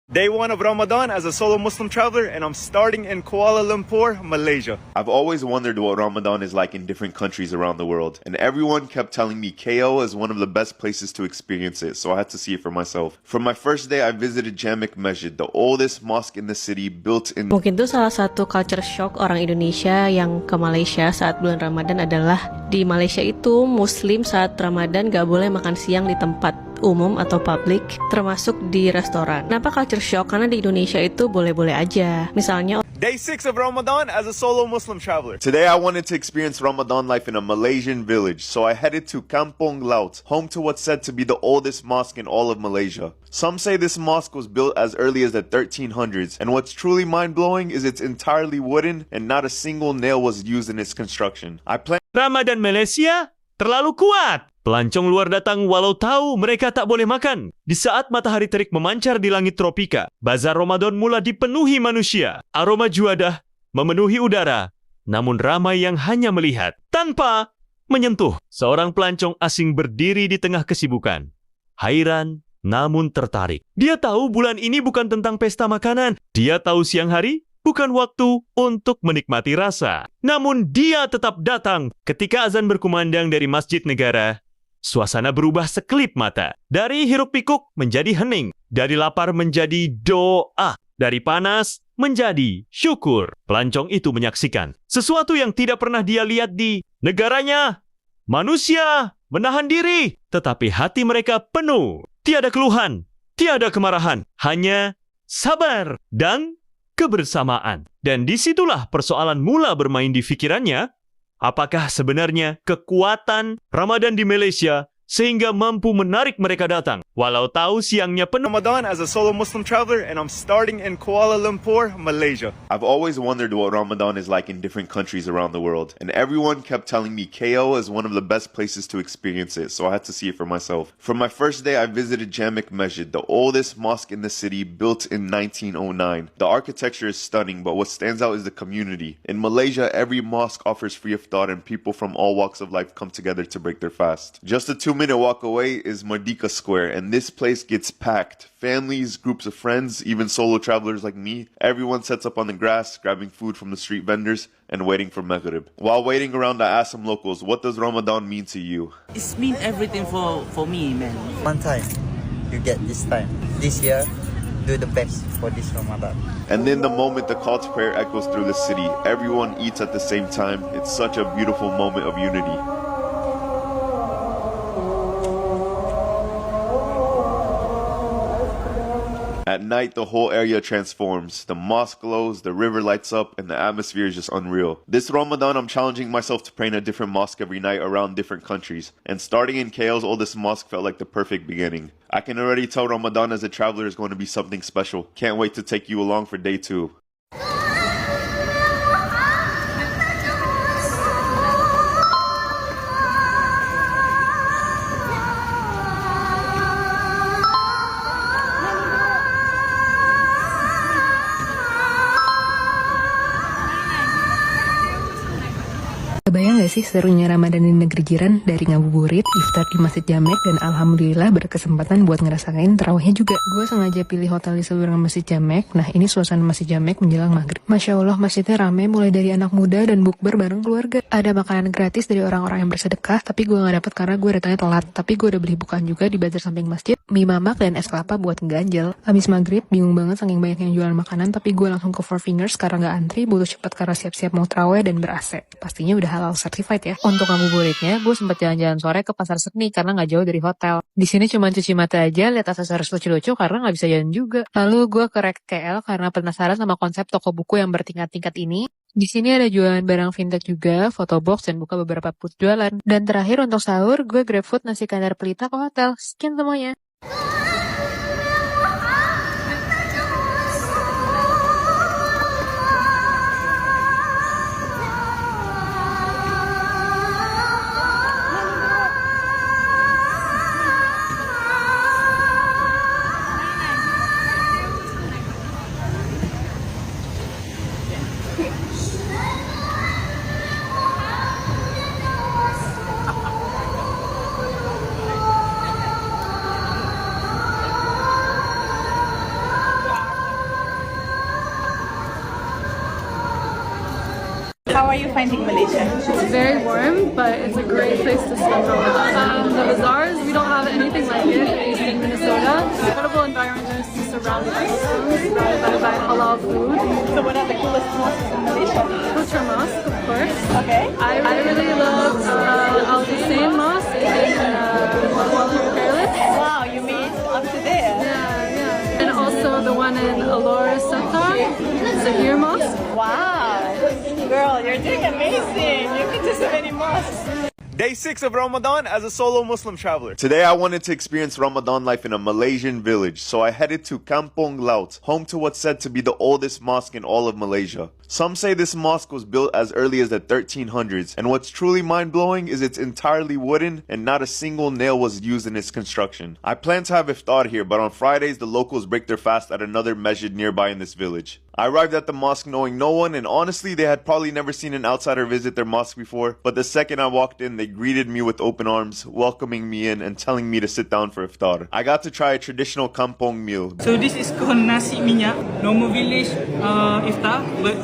Day one of Ramadan as a solo Muslim traveler, and I'm starting in Kuala Lumpur, Malaysia. I've always wondered what Ramadan is like in different countries around the world, and everyone kept telling me KL is one of the best places to experience it, so I had to see it for myself. For my first day, I visited Jamek Masjid, the oldest mosque in the city, built in... Mungkin tuh salah satu culture shock orang Indonesia yang ke Malaysia saat bulan Ramadan adalah di Malaysia itu Muslim saat Ramadan gak boleh makan siang di tempat umum atau publik, termasuk di restoran. Kenapa culture shock? Karena di Indonesia itu boleh-boleh aja. Misalnya Day 6 of Ramadan as a solo Muslim traveler. Today I wanted to experience Ramadan life in a Malaysian village, so I headed to Kampong Laut, home to what's said to be the oldest mosque in all of Malaysia. Some say this mosque was built as early as the 1300s, and what's truly mind-blowing is it's entirely wooden and not a single nail was used in its construction. Ramadan Malaysia terlalu kuat. Pelancong luar datang walau tahu mereka tak boleh makan. Di saat matahari terik memancar di langit tropika, bazar Ramadan mula dipenuhi manusia. Aroma juadah memenuhi udara, namun ramai yang hanya melihat tanpa menyentuh. Seorang pelancong asing berdiri di tengah kesibukan. Hairan namun tertarik. Dia tahu bulan ini bukan tentang pesta makanan. Dia tahu siang hari bukan waktu untuk menikmati rasa. Namun dia tetap datang. Ketika azan berkumandang dari Masjid Negara, suasana berubah sekelip mata. Dari hiruk pikuk menjadi hening. Dari lapar menjadi doa. Dari panas menjadi syukur. Pelancong itu menyaksikan sesuatu yang tidak pernah dia lihat di negaranya. Manusia menahan diri, tetapi hati mereka penuh. Tiada keluhan, tiada kemarahan, hanya sabar dan kebersamaan. Dan disitulah persoalan mula bermain di pikirannya. Apakah sebenarnya kekuatan Ramadan di Malaysia sehingga mampu menarik mereka datang, walau tahu siangnya penuh? Ramadan as a solo Muslim traveler, and I'm starting in Kuala Lumpur, Malaysia. I've always wondered what Ramadan is like in different countries around the world, and everyone kept telling me KL is one of the best places to experience it, so I had to see it for myself. For my first day, I visited Jamek Masjid, the oldest mosque in the city, built in 1909. The architecture is stunning, but what stands out is the community. In Malaysia, every mosque offers free iftar, and people from all walks of life come together to break their fast. Just a 2-minute walk away is Merdeka Square, and this place gets packed. Families, groups of friends, even solo travelers like me, everyone sets up on the grass, grabbing food from the street vendors and waiting for Maghrib. While waiting around, I asked some locals, what does Ramadan mean to you? It's mean everything for me, man. One time, you get this time. This year, do the best for this Ramadan. And then the moment the call to prayer echoes through the city, everyone eats at the same time. It's such a beautiful moment of unity. At night, the whole area transforms. The mosque glows, the river lights up, and the atmosphere is just unreal. This Ramadan, I'm challenging myself to pray in a different mosque every night around different countries. And starting in KL's oldest mosque felt like the perfect beginning. I can already tell Ramadan as a traveler is going to be something special. Can't wait to take you along for day 2. Kebayang gak sih serunya Ramadan di negeri jiran, dari ngabuburit, iftar di Masjid Jamek, dan alhamdulillah berkesempatan buat ngerasain tarawihnya juga. Gue sengaja pilih hotel di seberang Masjid Jamek. Nah, ini suasana Masjid Jamek menjelang maghrib. Masya Allah, masjidnya rame mulai dari anak muda dan bukber bareng keluarga. Ada makanan gratis dari orang-orang yang bersedekah, tapi gue gak dapet karena gue datangnya telat. Tapi gue udah beli bukaan juga di bazar samping masjid, mie mamak dan es kelapa buat ngeganjel. Habis maghrib, bingung banget saking banyak yang jualan makanan, tapi gue langsung ke Four Fingers karena gak antri, butuh cepet karena siap-siap mau tarawih dan ber-AC. Pastinya udah halal certified ya. Untuk ngabuburitnya, gue sempat jalan-jalan sore ke Pasar Seni karena nggak jauh dari hotel. Di sini cuma cuci mata aja, lihat aksesoris lucu-lucu karena nggak bisa jalan juga. Lalu gue ke Rek KL karena penasaran sama konsep toko buku yang bertingkat-tingkat ini. Di sini ada jualan barang vintage juga, foto box dan buka beberapa booth jualan. Dan terakhir untuk sahur, gue grab food nasi kandar pelita ke hotel. Sekian semuanya. How are you finding Malaysia? It's very warm, but it's a great place to spend Ramadan. The bazaars, we don't have anything like it in Minnesota. Incredible environment just surrounded by Muslims, surrounded by halal food. So what are the coolest mosques in Malaysia? Putra Mosque, of course. Okay. I really love Al Hussein Mosque in Kuala Lumpur. Wow, you made up to there. Yeah. And also the one in Alor Sata, Zahir Mosque. Wow. Girl, you're doing amazing. You've been to so many mosques. Day 6 of Ramadan as a solo Muslim traveler. Today I wanted to experience Ramadan life in a Malaysian village, so I headed to Kampong Laut, home to what's said to be the oldest mosque in all of Malaysia. Some say this mosque was built as early as the 1300s, and what's truly mind-blowing is it's entirely wooden and not a single nail was used in its construction. I plan to have iftar here, but on Fridays the locals break their fast at another masjid nearby in this village. I arrived at the mosque knowing no one, and honestly they had probably never seen an outsider visit their mosque before, but the second I walked in they greeted me with open arms, welcoming me in and telling me to sit down for iftar. I got to try a traditional kampong meal. So this is called nasi minyak, normal village iftar, but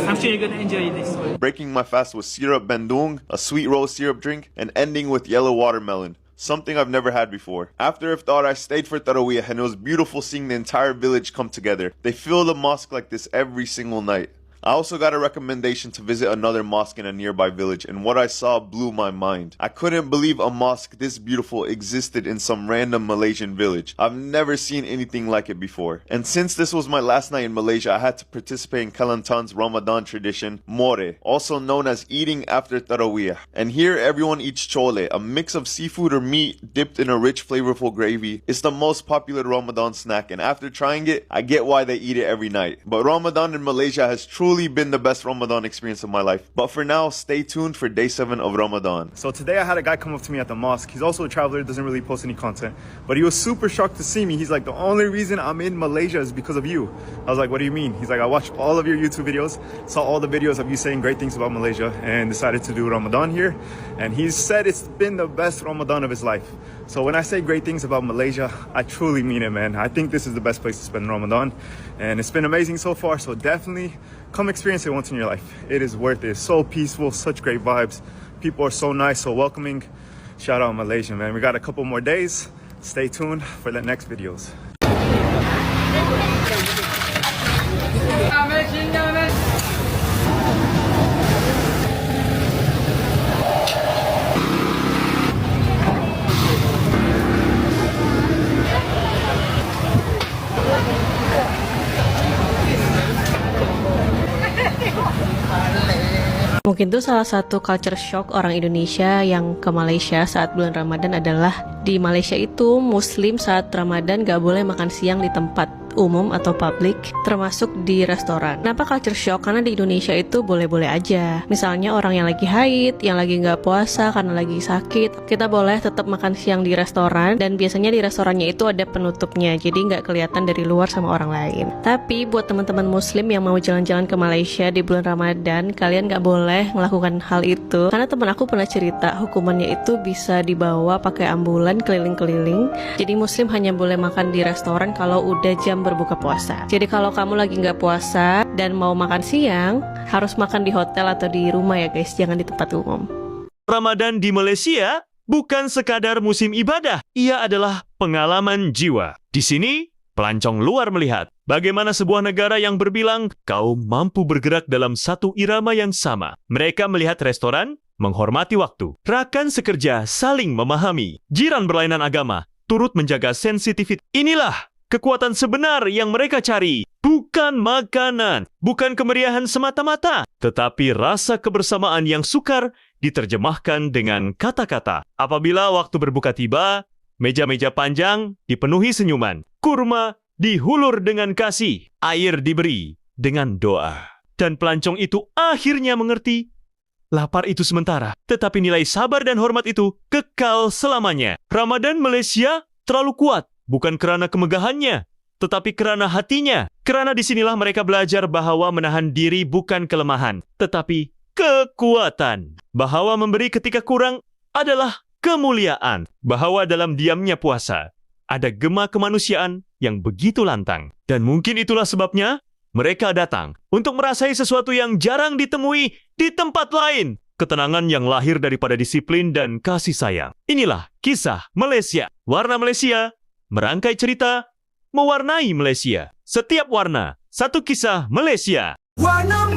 I'm sure you're gonna enjoy this. Breaking my fast was syrup bandung, a sweet rose syrup drink, and ending with yellow watermelon. Something I've never had before. After iftar, I stayed for Tarawih, and it was beautiful seeing the entire village come together. They fill the mosque like this every single night. I also got a recommendation to visit another mosque in a nearby village, and what I saw blew my mind. I couldn't believe a mosque this beautiful existed in some random Malaysian village. I've never seen anything like it before. And since this was my last night in Malaysia, I had to participate in Kelantan's Ramadan tradition, More, also known as eating after Tarawih. And here everyone eats chole, a mix of seafood or meat dipped in a rich flavorful gravy. It's the most popular Ramadan snack, and after trying it, I get why they eat it every night. But Ramadan in Malaysia has truly been the best Ramadan experience of my life. But for now, stay tuned for day 7 of Ramadan. So today I had a guy come up to me at the mosque. He's also a traveler, doesn't really post any content, but he was super shocked to see me. He's like, the only reason I'm in Malaysia is because of you. I was like, what do you mean? He's like, I watched all of your YouTube videos, saw all the videos of you saying great things about Malaysia, and decided to do Ramadan here. And he said it's been the best Ramadan of his life. So when I say great things about Malaysia, I truly mean it, man. I think this is the best place to spend Ramadan, and it's been amazing so far. So definitely come experience it once in your life. It is worth it. It's so peaceful, such great vibes. People are so nice, so welcoming. Shout out Malaysia, man. We got a couple more days. Stay tuned for the next videos. Mungkin tuh salah satu culture shock orang Indonesia yang ke Malaysia saat bulan Ramadan adalah di Malaysia itu Muslim saat Ramadan gak boleh makan siang di tempat umum atau publik, termasuk di restoran. Kenapa culture shock? Karena di Indonesia itu boleh-boleh aja. Misalnya orang yang lagi haid, yang lagi nggak puasa karena lagi sakit, kita boleh tetap makan siang di restoran, dan biasanya di restorannya itu ada penutupnya, jadi nggak kelihatan dari luar sama orang lain. Tapi buat teman-teman Muslim yang mau jalan-jalan ke Malaysia di bulan Ramadan, kalian nggak boleh melakukan hal itu. Karena teman aku pernah cerita, hukumannya itu bisa dibawa pakai ambulan keliling-keliling. Jadi Muslim hanya boleh makan di restoran kalau udah jam berbuka puasa. Jadi kalau kamu lagi nggak puasa dan mau makan siang, harus makan di hotel atau di rumah ya guys, jangan di tempat umum. Ramadan di Malaysia bukan sekadar musim ibadah, ia adalah pengalaman jiwa. Di sini, pelancong luar melihat bagaimana sebuah negara yang berbilang kaum mampu bergerak dalam satu irama yang sama. Mereka melihat restoran, menghormati waktu, rakan sekerja saling memahami, jiran berlainan agama, turut menjaga sensitivitas. Inilah kekuatan sebenar yang mereka cari. Bukan makanan, bukan kemeriahan semata-mata, tetapi rasa kebersamaan yang sukar diterjemahkan dengan kata-kata. Apabila waktu berbuka tiba, meja-meja panjang dipenuhi senyuman, kurma dihulur dengan kasih, air diberi dengan doa. Dan pelancong itu akhirnya mengerti, lapar itu sementara, tetapi nilai sabar dan hormat itu kekal selamanya. Ramadan Malaysia terlalu kuat, bukan karena kemegahannya, tetapi karena hatinya. Karena disinilah mereka belajar bahwa menahan diri bukan kelemahan, tetapi kekuatan. Bahwa memberi ketika kurang adalah kemuliaan. Bahwa dalam diamnya puasa ada gema kemanusiaan yang begitu lantang. Dan mungkin itulah sebabnya Mereka datang untuk merasai sesuatu yang jarang ditemui di tempat lain. Ketenangan yang lahir daripada disiplin dan kasih sayang. Inilah kisah Malaysia. Warna Malaysia, merangkai cerita, mewarnai Malaysia. Setiap warna, satu kisah Malaysia. Warna